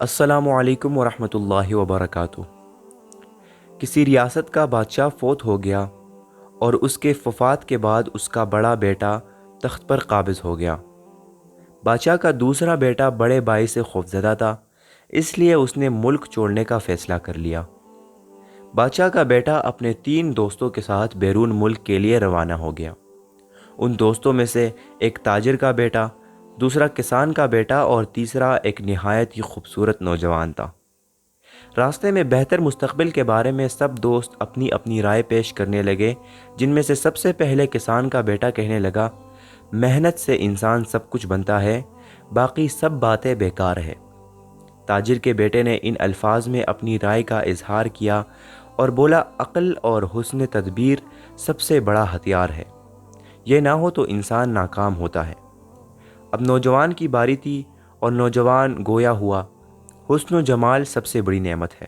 السلام علیکم ورحمۃ اللہ وبرکاتہ۔ کسی ریاست کا بادشاہ فوت ہو گیا اور اس کے وفات کے بعد اس کا بڑا بیٹا تخت پر قابض ہو گیا۔ بادشاہ کا دوسرا بیٹا بڑے بھائی سے خوفزدہ تھا، اس لیے اس نے ملک چھوڑنے کا فیصلہ کر لیا۔ بادشاہ کا بیٹا اپنے 3 دوستوں کے ساتھ بیرون ملک کے لیے روانہ ہو گیا۔ ان دوستوں میں سے ایک تاجر کا بیٹا، دوسرا کسان کا بیٹا اور تیسرا ایک نہایت ہی خوبصورت نوجوان تھا۔ راستے میں بہتر مستقبل کے بارے میں سب دوست اپنی اپنی رائے پیش کرنے لگے، جن میں سے سب سے پہلے کسان کا بیٹا کہنے لگا، محنت سے انسان سب کچھ بنتا ہے، باقی سب باتیں بیکار ہے۔ تاجر کے بیٹے نے ان الفاظ میں اپنی رائے کا اظہار کیا اور بولا، عقل اور حسن تدبیر سب سے بڑا ہتھیار ہے، یہ نہ ہو تو انسان ناکام ہوتا ہے۔ اب نوجوان کی باری تھی اور نوجوان گویا ہوا، حسن و جمال سب سے بڑی نعمت ہے۔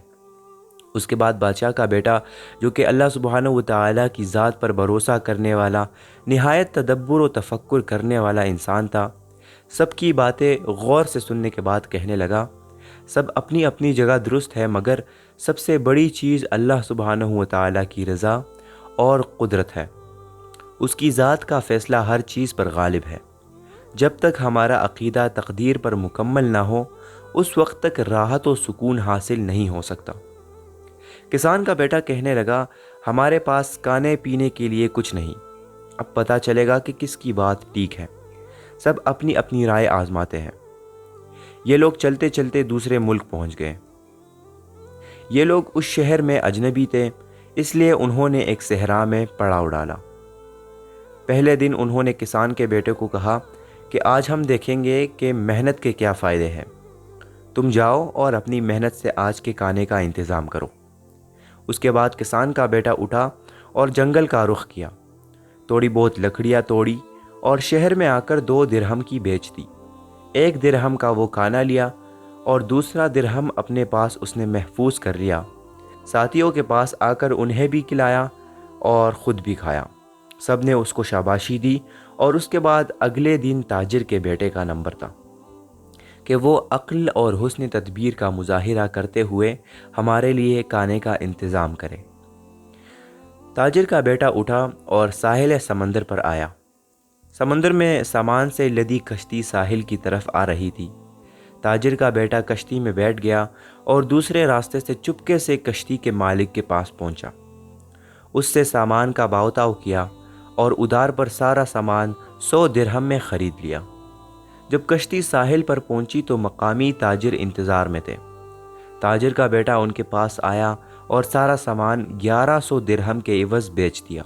اس کے بعد بادشاہ کا بیٹا، جو کہ اللہ سبحانہ و تعالیٰ کی ذات پر بھروسہ کرنے والا، نہایت تدبر و تفکر کرنے والا انسان تھا، سب کی باتیں غور سے سننے کے بعد کہنے لگا، سب اپنی اپنی جگہ درست ہے، مگر سب سے بڑی چیز اللہ سبحانہ و تعالیٰ کی رضا اور قدرت ہے۔ اس کی ذات کا فیصلہ ہر چیز پر غالب ہے۔ جب تک ہمارا عقیدہ تقدیر پر مکمل نہ ہو، اس وقت تک راحت و سکون حاصل نہیں ہو سکتا۔ کسان کا بیٹا کہنے لگا، ہمارے پاس کھانے پینے کے لیے کچھ نہیں، اب پتہ چلے گا کہ کس کی بات ٹھیک ہے۔ سب اپنی اپنی رائے آزماتے ہیں۔ یہ لوگ چلتے چلتے دوسرے ملک پہنچ گئے۔ یہ لوگ اس شہر میں اجنبی تھے، اس لیے انہوں نے ایک صحرا میں پڑاؤ ڈالا۔ پہلے دن انہوں نے کسان کے بیٹے کو کہا کہ آج ہم دیکھیں گے کہ محنت کے کیا فائدے ہیں، تم جاؤ اور اپنی محنت سے آج کے کھانے کا انتظام کرو۔ اس کے بعد کسان کا بیٹا اٹھا اور جنگل کا رخ کیا، تھوڑی بہت لکڑیاں توڑی اور شہر میں آ کر 2 درہم کی بیچ دی۔ 1 درہم کا وہ کھانا لیا اور دوسرا درہم اپنے پاس اس نے محفوظ کر لیا۔ ساتھیوں کے پاس آ کر انہیں بھی کھلایا اور خود بھی کھایا۔ سب نے اس کو شاباشی دی اور اس کے بعد اگلے دن تاجر کے بیٹے کا نمبر تھا کہ وہ عقل اور حسن تدبیر کا مظاہرہ کرتے ہوئے ہمارے لیے کھانے کا انتظام کرے۔ تاجر کا بیٹا اٹھا اور ساحل سمندر پر آیا۔ سمندر میں سامان سے لدی کشتی ساحل کی طرف آ رہی تھی۔ تاجر کا بیٹا کشتی میں بیٹھ گیا اور دوسرے راستے سے چپکے سے کشتی کے مالک کے پاس پہنچا۔ اس سے سامان کا بھاؤ تاؤ کیا اور ادھار پر سارا سامان 100 درہم میں خرید لیا۔ جب کشتی ساحل پر پہنچی تو مقامی تاجر انتظار میں تھے۔ تاجر کا بیٹا ان کے پاس آیا اور سارا سامان 1100 درہم کے عوض بیچ دیا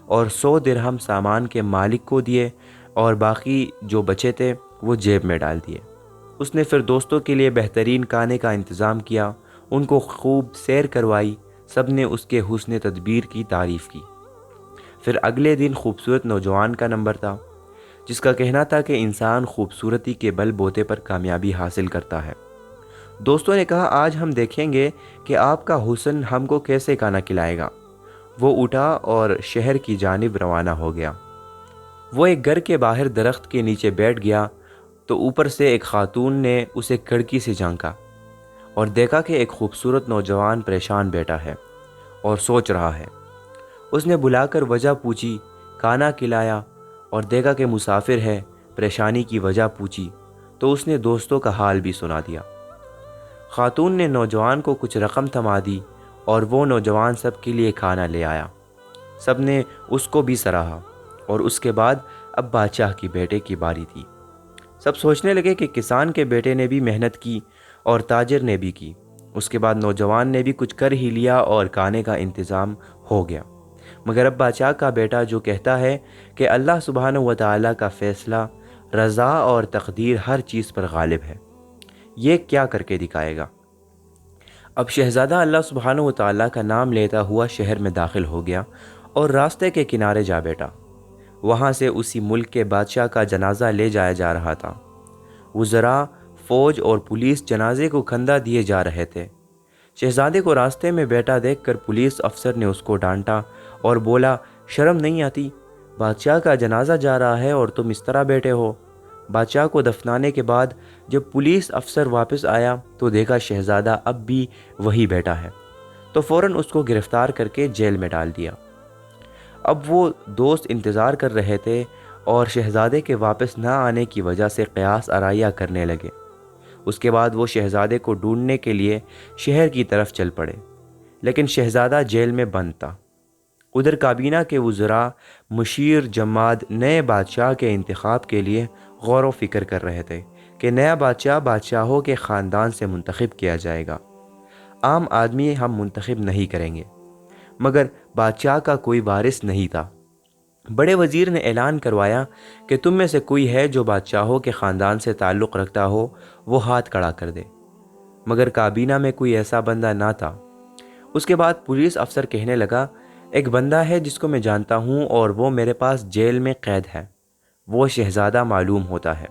اور 100 درہم سامان کے مالک کو دیے اور باقی جو بچے تھے وہ جیب میں ڈال دیے۔ اس نے پھر دوستوں کے لیے بہترین کھانے کا انتظام کیا، ان کو خوب سیر کروائی، سب نے اس کے حسن تدبیر کی تعریف کی۔ پھر اگلے دن خوبصورت نوجوان کا نمبر تھا، جس کا کہنا تھا کہ انسان خوبصورتی کے بل بوتے پر کامیابی حاصل کرتا ہے۔ دوستوں نے کہا، آج ہم دیکھیں گے کہ آپ کا حسن ہم کو کیسے کھانا کھلائے گا۔ وہ اٹھا اور شہر کی جانب روانہ ہو گیا۔ وہ ایک گھر کے باہر درخت کے نیچے بیٹھ گیا تو اوپر سے ایک خاتون نے اسے کھڑکی سے جھانکا اور دیکھا کہ ایک خوبصورت نوجوان پریشان بیٹھا ہے اور سوچ رہا ہے۔ اس نے بلا کر وجہ پوچھی، کھانا کھلایا اور دیکھا کہ مسافر ہے، پریشانی کی وجہ پوچھی تو اس نے دوستوں کا حال بھی سنا دیا۔ خاتون نے نوجوان کو کچھ رقم تھما دی اور وہ نوجوان سب کے لیے کھانا لے آیا۔ سب نے اس کو بھی سراہا اور اس کے بعد اب بادشاہ کی بیٹے کی باری تھی۔ سب سوچنے لگے کہ کسان کے بیٹے نے بھی محنت کی اور تاجر نے بھی کی، اس کے بعد نوجوان نے بھی کچھ کر ہی لیا اور کھانے کا انتظام ہو گیا، مگر اب بادشاہ کا بیٹا جو کہتا ہے کہ اللہ سبحانہ و تعالیٰ کا فیصلہ، رضا اور تقدیر ہر چیز پر غالب ہے، یہ کیا کر کے دکھائے گا؟ اب شہزادہ اللہ سبحانہ و تعالیٰ کا نام لیتا ہوا شہر میں داخل ہو گیا اور راستے کے کنارے جا بیٹھا۔ وہاں سے اسی ملک کے بادشاہ کا جنازہ لے جایا جا رہا تھا۔ وزراء، فوج اور پولیس جنازے کو کندھا دیے جا رہے تھے۔ شہزادے کو راستے میں بیٹھا دیکھ کر پولیس افسر نے اس کو ڈانٹا اور بولا، شرم نہیں آتی؟ بادشاہ کا جنازہ جا رہا ہے اور تم اس طرح بیٹھے ہو؟ بادشاہ کو دفنانے کے بعد جب پولیس افسر واپس آیا تو دیکھا شہزادہ اب بھی وہی بیٹھا ہے، تو فوراً اس کو گرفتار کر کے جیل میں ڈال دیا۔ اب وہ دوست انتظار کر رہے تھے اور شہزادے کے واپس نہ آنے کی وجہ سے قیاس آرائیاں کرنے لگے۔ اس کے بعد وہ شہزادے کو ڈھونڈنے کے لیے شہر کی طرف چل پڑے، لیکن شہزادہ جیل میں بند تھا۔ ادھر کابینہ کے وزراء، مشیر، جماد نئے بادشاہ کے انتخاب کے لیے غور و فکر کر رہے تھے کہ نیا بادشاہ بادشاہوں کے خاندان سے منتخب کیا جائے گا، عام آدمی ہم منتخب نہیں کریں گے۔ مگر بادشاہ کا کوئی وارث نہیں تھا۔ بڑے وزیر نے اعلان کروایا کہ تم میں سے کوئی ہے جو بادشاہوں کے خاندان سے تعلق رکھتا ہو وہ ہاتھ کھڑا کر دے، مگر کابینہ میں کوئی ایسا بندہ نہ تھا۔ اس کے بعد پولیس افسر کہنے لگا، ایک بندہ ہے جس کو میں جانتا ہوں اور وہ میرے پاس جیل میں قید ہے، وہ شہزادہ معلوم ہوتا ہے۔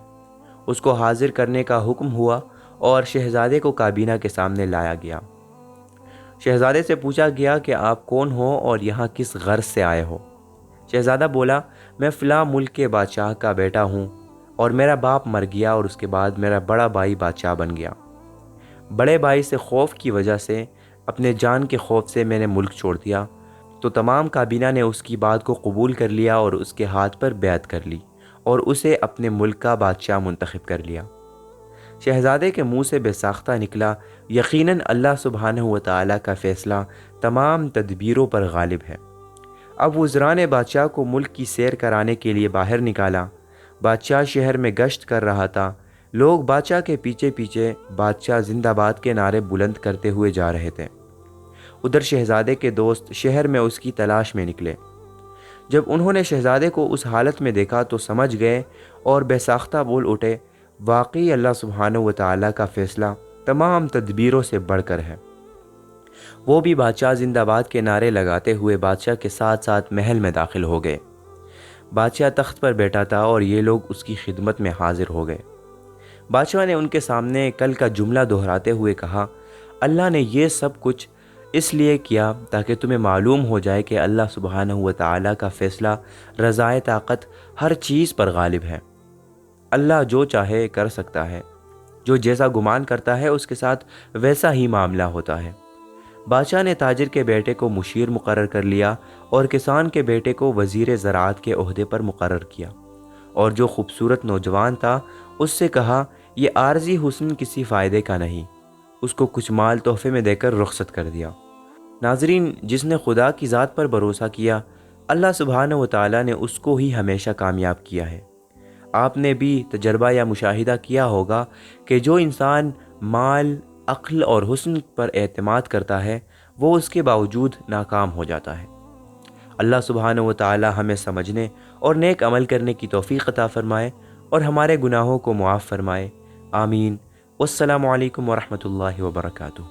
اس کو حاضر کرنے کا حکم ہوا اور شہزادے کو کابینہ کے سامنے لایا گیا۔ شہزادے سے پوچھا گیا کہ آپ کون ہو اور یہاں کس غرض سے آئے ہو؟ شہزادہ بولا، میں فلاں ملک کے بادشاہ کا بیٹا ہوں اور میرا باپ مر گیا اور اس کے بعد میرا بڑا بھائی بادشاہ بن گیا۔ بڑے بھائی سے خوف کی وجہ سے، اپنے جان کے خوف سے میں نے ملک چھوڑ دیا، تو تمام کابینہ نے اس کی بات کو قبول کر لیا اور اس کے ہاتھ پر بیعت کر لی اور اسے اپنے ملک کا بادشاہ منتخب کر لیا۔ شہزادے کے منہ سے بے ساختہ نکلا، یقیناً اللہ سبحانہ و تعالیٰ کا فیصلہ تمام تدبیروں پر غالب ہے۔ اب وزراء نے بادشاہ کو ملک کی سیر کرانے کے لیے باہر نکالا۔ بادشاہ شہر میں گشت کر رہا تھا۔ لوگ بادشاہ کے پیچھے پیچھے بادشاہ زندہ باد کے نعرے بلند کرتے ہوئے جا رہے تھے۔ ادھر شہزادے کے دوست شہر میں اس کی تلاش میں نکلے۔ جب انہوں نے شہزادے کو اس حالت میں دیکھا تو سمجھ گئے اور بے ساختہ بول اٹھے، واقعی اللہ سبحانہ و تعالیٰ کا فیصلہ تمام تدبیروں سے بڑھ کر ہے۔ وہ بھی بادشاہ زندہ باد کے نعرے لگاتے ہوئے بادشاہ کے ساتھ ساتھ محل میں داخل ہو گئے۔ بادشاہ تخت پر بیٹھا تھا اور یہ لوگ اس کی خدمت میں حاضر ہو گئے۔ بادشاہ نے ان کے سامنے کل کا جملہ دہراتے ہوئے کہا، اللہ نے یہ سب کچھ اس لیے کیا تاکہ تمہیں معلوم ہو جائے کہ اللہ سبحانہ و تعالیٰ کا فیصلہ رضائے طاقت ہر چیز پر غالب ہے۔ اللہ جو چاہے کر سکتا ہے، جو جیسا گمان کرتا ہے اس کے ساتھ ویسا ہی معاملہ ہوتا ہے۔ بادشاہ نے تاجر کے بیٹے کو مشیر مقرر کر لیا اور کسان کے بیٹے کو وزیر زراعت کے عہدے پر مقرر کیا، اور جو خوبصورت نوجوان تھا اس سے کہا، یہ عارضی حسن کسی فائدے کا نہیں، اس کو کچھ مال تحفے میں دے کر رخصت کر دیا۔ ناظرین، جس نے خدا کی ذات پر بھروسہ کیا، اللہ سبحانہ و تعالیٰ نے اس کو ہی ہمیشہ کامیاب کیا ہے۔ آپ نے بھی تجربہ یا مشاہدہ کیا ہوگا کہ جو انسان مال، عقل اور حسن پر اعتماد کرتا ہے وہ اس کے باوجود ناکام ہو جاتا ہے۔ اللہ سبحانہ و تعالیٰ ہمیں سمجھنے اور نیک عمل کرنے کی توفیق عطا فرمائے اور ہمارے گناہوں کو معاف فرمائے، آمین۔ والسلام علیکم ورحمۃ اللہ وبرکاتہ۔